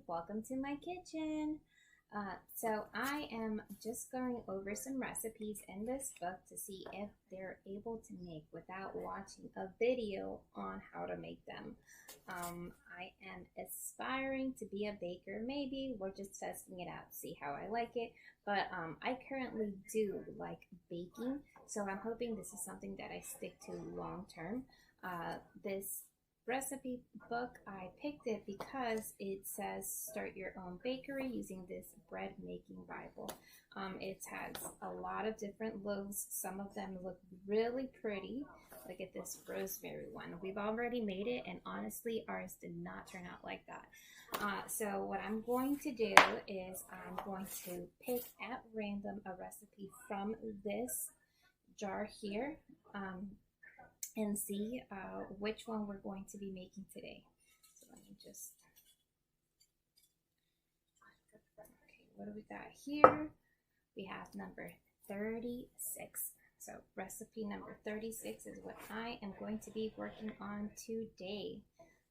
Welcome to my kitchen. So I am just going over some recipes in this book to see if they're able to make without watching a video on how to make them. I am aspiring to be a baker. Maybe we're just testing it out to see how I like it. But I currently do like baking, so I'm hoping this is something that I stick to long term. This recipe book, I picked it because it says start your own bakery using this bread making Bible. It has a lot of different loaves. Some of them look really pretty. Look at this rosemary one. We've already made it, and honestly ours did not turn out like that. So what I'm going to do is I'm going to pick at random a recipe from this jar here, and see which one we're going to be making today. So let me just, okay, what do we got here? We have number 36. So recipe number 36 is what I am going to be working on today.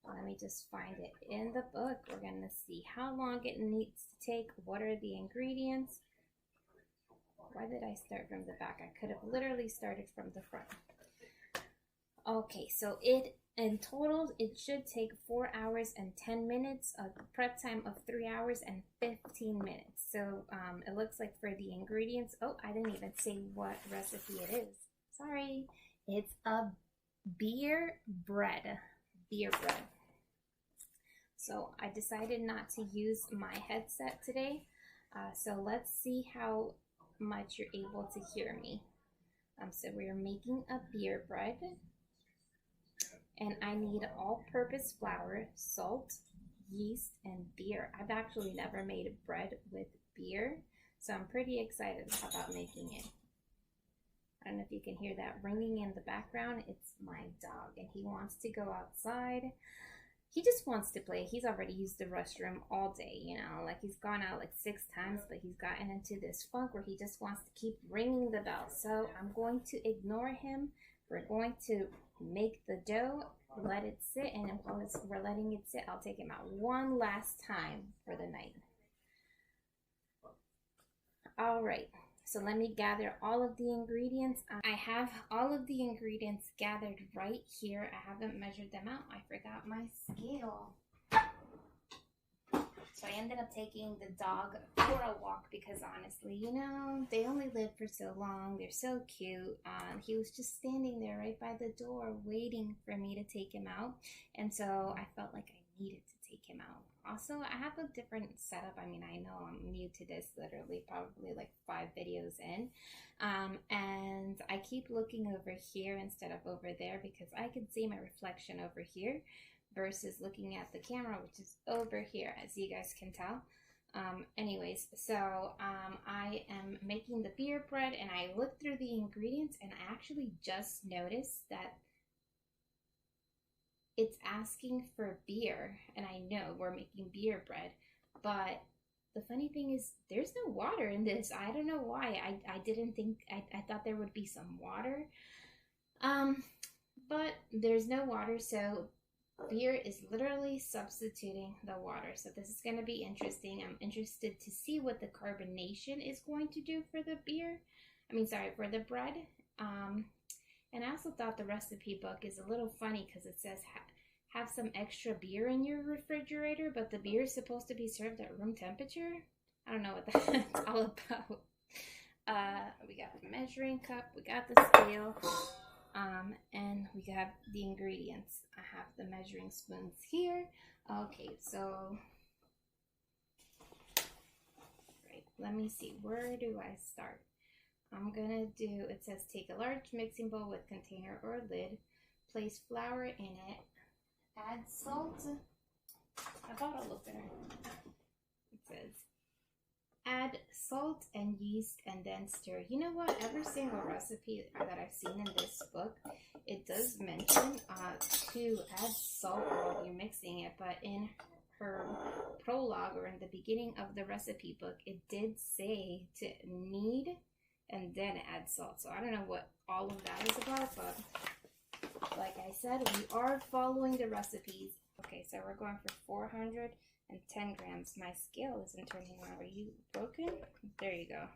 Let me just find it in the book. We're going to see how long it needs to take, what are the ingredients. Why did I start from the back? I could have literally started from the front. Okay, so in total, it should take 4 hours and 10 minutes, a prep time of 3 hours and 15 minutes. So it looks like for the ingredients, oh, I didn't even say what recipe it is. Sorry, it's a beer bread. So I decided not to use my headset today. So let's see how much you're able to hear me. So we're making a beer bread. And I need all-purpose flour, salt, yeast, and beer. I've actually never made bread with beer, so I'm pretty excited about making it. I don't know if you can hear that ringing in the background. It's my dog, and he wants to go outside. He just wants to play. He's already used the restroom all day, you know, like he's gone out like 6 times, but he's gotten into this funk where he just wants to keep ringing the bell. So I'm going to ignore him. We're going to make the dough, let it sit, and while we're letting it sit, I'll take him out one last time for the night. All right, so let me gather all of the ingredients. I have all of the ingredients gathered right here. I haven't measured them out. I forgot my scale. So I ended up taking the dog for a walk because honestly, you know, they only live for so long. They're so cute. He was just standing there right by the door waiting for me to take him out. And so I felt like I needed to take him out. Also, I have a different setup. I mean, I know I'm new to this, literally probably like 5 videos in. And I keep looking over here instead of over there because I can see my reflection over here versus looking at the camera, which is over here, as you guys can tell. Anyways, so I am making the beer bread, and I looked through the ingredients, and I actually just noticed that it's asking for beer, and I know we're making beer bread, but the funny thing is there's no water in this. I don't know why. I didn't think, I thought there would be some water, but there's no water, so beer is literally substituting the water. So this is going to be interesting. I'm interested to see what the carbonation is going to do for the beer. For the bread. And I also thought the recipe book is a little funny because it says have some extra beer in your refrigerator, but the beer is supposed to be served at room temperature. I don't know what that's all about. We got the measuring cup, we got the scale. And we have the ingredients. I have the measuring spoons here. Okay, so right, let me see, where do I start? I'm gonna do, it says take a large mixing bowl with container or lid, place flour in it, add salt. I bought a opener. It says add salt and yeast and then stir. You know what? Every single recipe that I've seen in this book, it does mention to add salt while you're mixing it, but in her prologue, or in the beginning of the recipe book, it did say to knead and then add salt. So I don't know what all of that is about, but like I said, we are following the recipes. Okay, so we're going for 410 grams. My scale isn't turning on. Are you broken? There you go.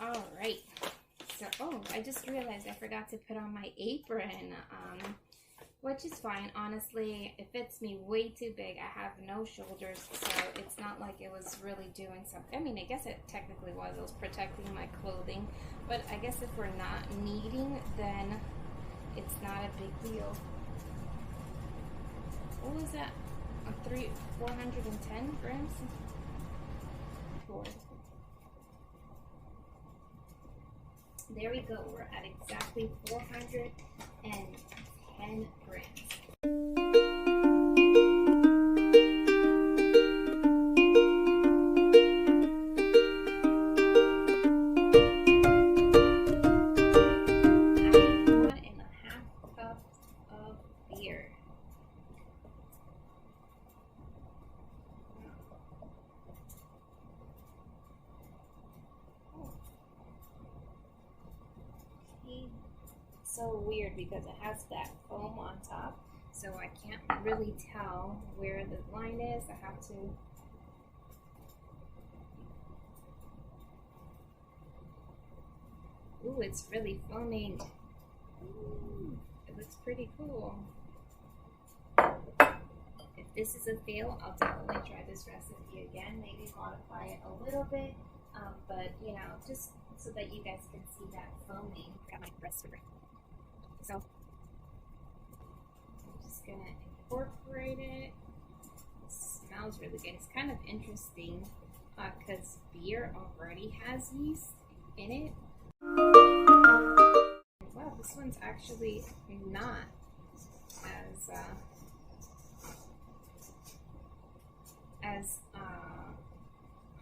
All right. So, oh, I just realized I forgot to put on my apron, which is fine. Honestly, it fits me way too big. I have no shoulders, so it's not like it was really doing something. I mean, I guess it technically was. It was protecting my clothing, but I guess if we're not kneading, then it's not a big deal. What was that? 410 grams? There we go. We're at exactly 410 grams. So weird because it has that foam on top, so I can't really tell where the line is. I have to ooh, it's really foaming. Ooh, it looks pretty cool. If this is a fail, I'll definitely try this recipe again, maybe modify it a little bit, but you know, just so that you guys can see that foaming. Got my breast super. So I'm just gonna incorporate it. It smells really good. It's kind of interesting because beer already has yeast in it. Wow, this one's actually not as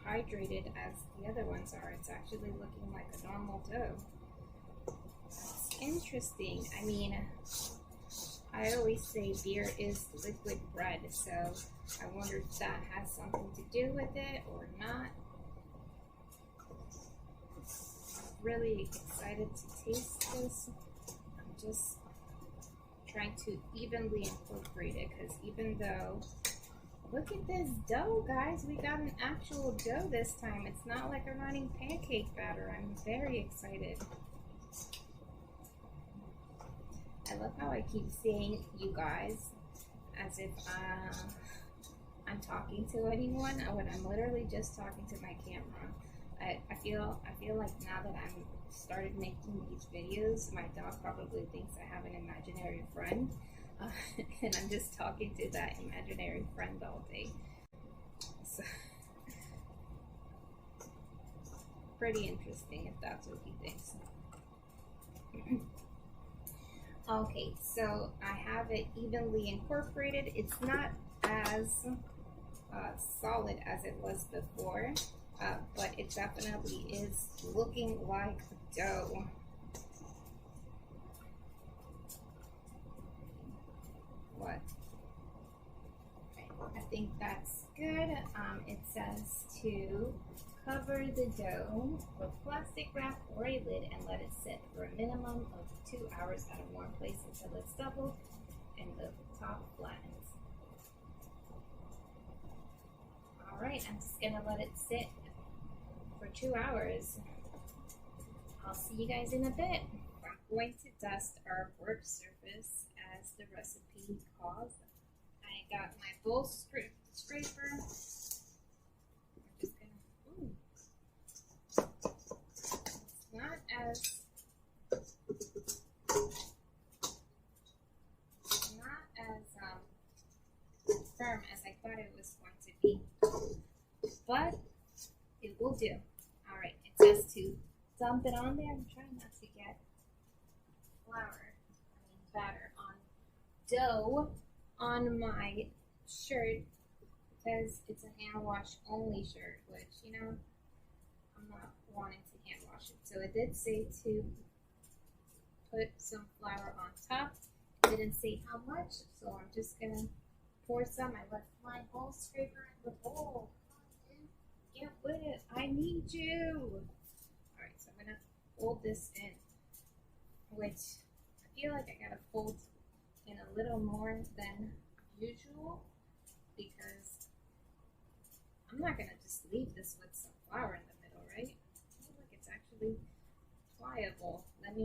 hydrated as the other ones are. It's actually looking like a normal dough. That's interesting. I mean, I always say beer is liquid bread, so I wonder if that has something to do with it or not. I'm really excited to taste this. I'm just trying to evenly incorporate it, because even though, look at this dough, guys. We got an actual dough this time. It's not like I'm running pancake batter. I'm very excited. I love how I keep saying you guys as if I'm talking to anyone when I'm literally just talking to my camera. I feel like now that I'm started making these videos, my dog probably thinks I have an imaginary friend, and I'm just talking to that imaginary friend all day. So, pretty interesting if that's what he thinks. Okay, so I have it evenly incorporated. It's not as solid as it was before, but it definitely is looking like dough. What? Okay, I think that's good. It says to cover the dough with plastic wrap or a lid and let it sit for a minimum of 2 hours at a warm place until it's doubled and the top flattens. Alright, I'm just gonna let it sit for 2 hours. I'll see you guys in a bit. I'm going to dust our work surface as the recipe calls. I got my bowl scraper. I'm just gonna, ooh. It's not as firm as I thought it was going to be, but it will do. All right, it says to dump it on there. I'm trying not to get batter on dough on my shirt because it's a hand wash only shirt, which, you know, I'm not wanting to hand wash it. So it did say to put some flour on top. It didn't say how much, so I'm just gonna pour some. I left my bowl scraper in the bowl. Get with it. I need you. Alright, so I'm going to fold this in, which I feel like I got to fold in a little more than usual because I'm not going to just leave this with some flour in the middle, right? I feel like it's actually pliable. Let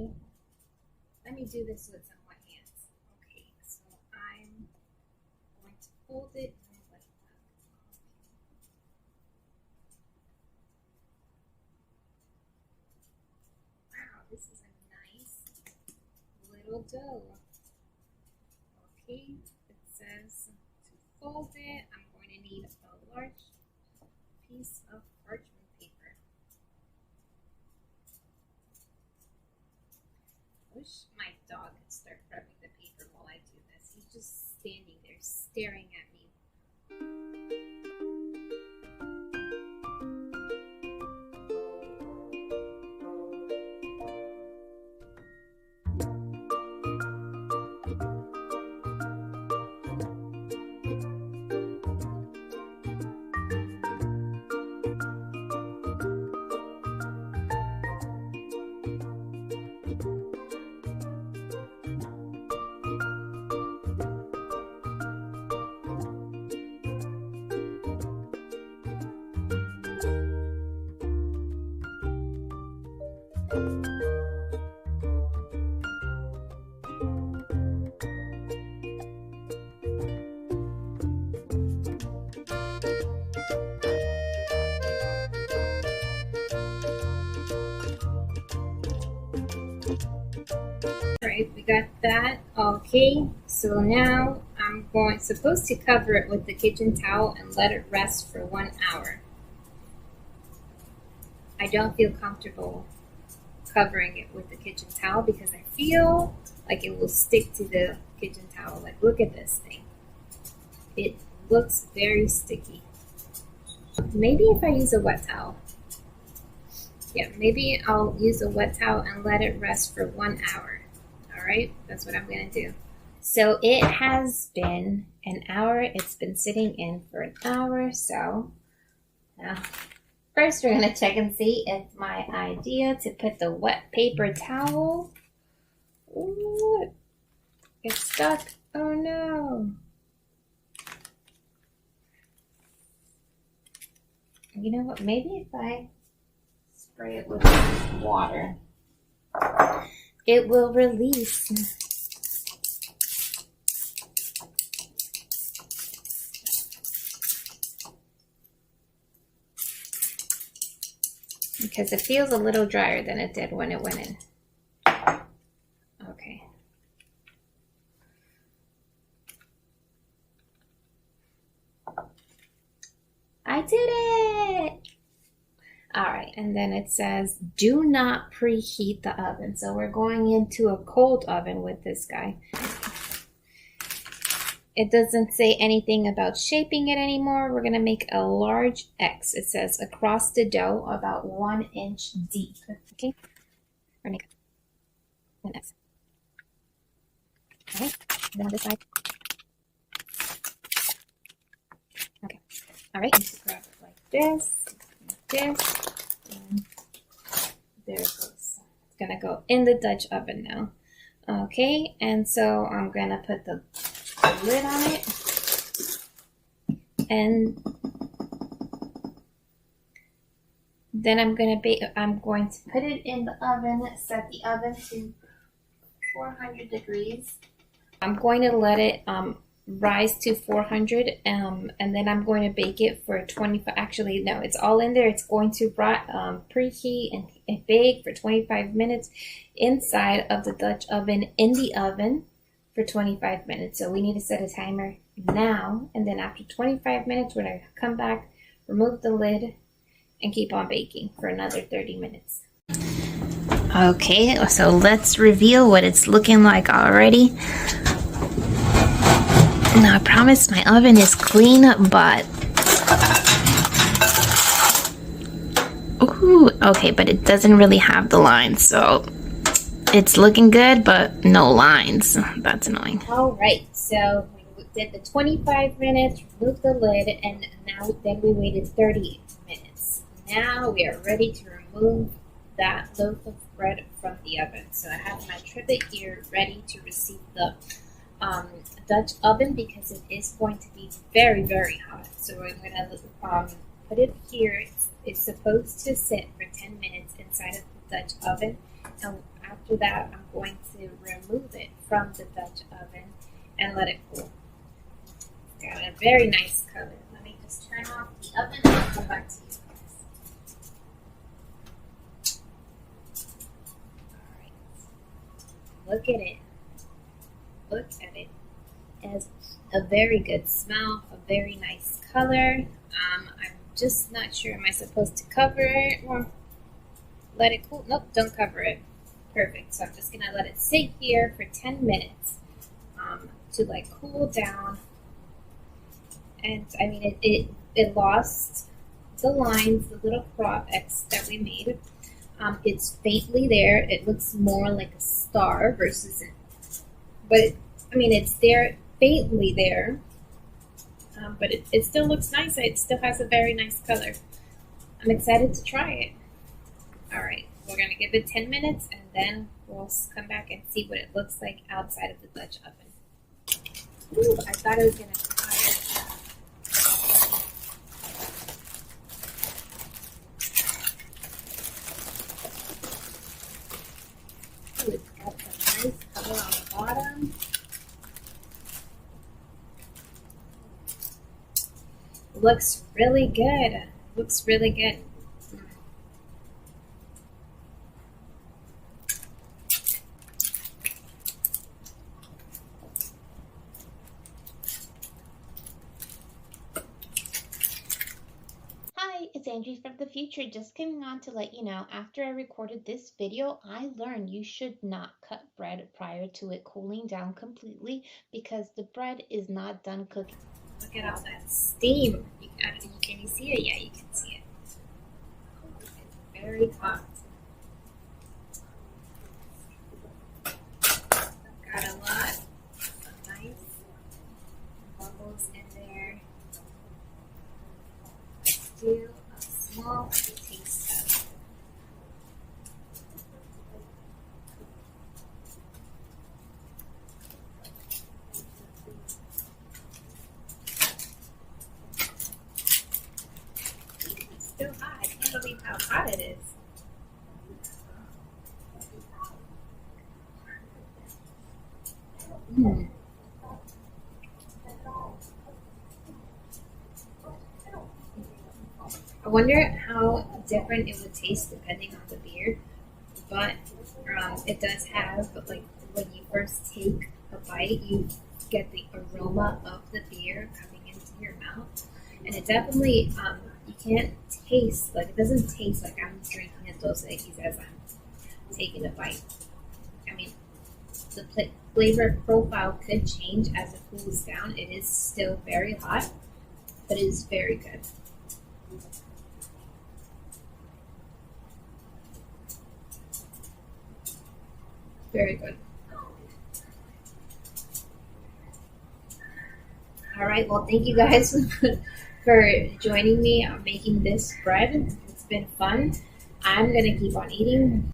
me do this with some wet hands. Okay, so I'm going to fold it in like that. Wow, this is a nice little dough. Okay, it says to fold it, I'm going to need a large piece of parchment paper. I wish my dog could start rubbing the paper while I do this. He's just standing there staring at me. Alright, we got that. Okay, so now I'm supposed to cover it with the kitchen towel and let it rest for 1 hour. I don't feel comfortable covering it with the kitchen towel because I feel like it will stick to the kitchen towel. Like, look at this thing. It looks very sticky. Maybe if I use a wet towel. Yeah, maybe I'll use a wet towel and let it rest for 1 hour. Alright, that's what I'm going to do. So it has been an hour. It's been sitting in for an hour. So now, first we're going to check and see if my idea to put the wet paper towel, ooh, it's stuck. Oh no. You know what? Maybe if I spray it with water, it will release. Because it feels a little drier than it did when it went in. Okay. I did it! Alright, and then it says, do not preheat the oven. So we're going into a cold oven with this guy. It doesn't say anything about shaping it anymore. We're going to make a large X. It says across the dough about 1 inch deep. Okay? We're going to make an X. Alright, then on this side. Okay. Alright, just grab it like this. And there it goes. It's gonna go in the Dutch oven now. Okay, and so I'm gonna put the lid on it, and then I'm going to put it in the oven. Set the oven to 400 degrees. I'm going to let it rise to 400, and then I'm going to bake it for 25. Actually, no, it's all in there. It's going to preheat and bake for 25 minutes inside of the Dutch oven in the oven for 25 minutes. So we need to set a timer now, and then after 25 minutes, we're going to come back, remove the lid, and keep on baking for another 30 minutes. Okay, so let's reveal what it's looking like already. Now, I promise my oven is clean, but ooh, okay, but it doesn't really have the lines, so it's looking good, but no lines. That's annoying. All right, so we did the 25 minutes, removed the lid, and then we waited 30 minutes. Now we are ready to remove that loaf of bread from the oven. So I have my trivet here ready to receive the Dutch oven because it is going to be very, very hot. So I'm going to put it here. It's supposed to sit for 10 minutes inside of the Dutch oven. And after that, I'm going to remove it from the Dutch oven and let it cool. Got a very nice color. Let me just turn off the oven and I'll come back to you guys. Alright. Look at it. Look at it. It has a very good smell, a very nice color. I'm just not sure, am I supposed to cover it or let it cool? Nope, don't cover it. Perfect. So I'm just going to let it sit here for 10 minutes to like cool down. And I mean, it lost the lines, the little crops that we made. It's faintly there. It looks more like a star versus it. But I mean, it's there, faintly there. But it still looks nice. It still has a very nice color. I'm excited to try it. All right, we're gonna give it 10 minutes and then we'll come back and see what it looks like outside of the Dutch oven. Ooh, I thought it was gonna cry. Ooh, it's got some nice color on the bottom. Looks really good. Looks really good. Hi, it's Angie from the future, just coming on to let you know, after I recorded this video, I learned you should not cut bread prior to it cooling down completely because the bread is not done cooking. Look at all that steam. Can you see it? Yeah, you can see it. It's very hot. I've got a lot of nice bubbles in there. Let's do a small taste test. Still hot. I can't believe how hot it is. I wonder how different it would taste depending on the beer, but it does have, like, when you first take a bite, you get the aroma of the beer coming into your mouth, and it definitely, you can't taste, like, it doesn't taste like I'm drinking a Dos Equis as I'm taking a bite. I mean, the flavor profile could change as it cools down. It is still very hot, but it is very good. Very good. All right, well, thank you guys for joining me on making this bread. It's been fun. I'm gonna keep on eating.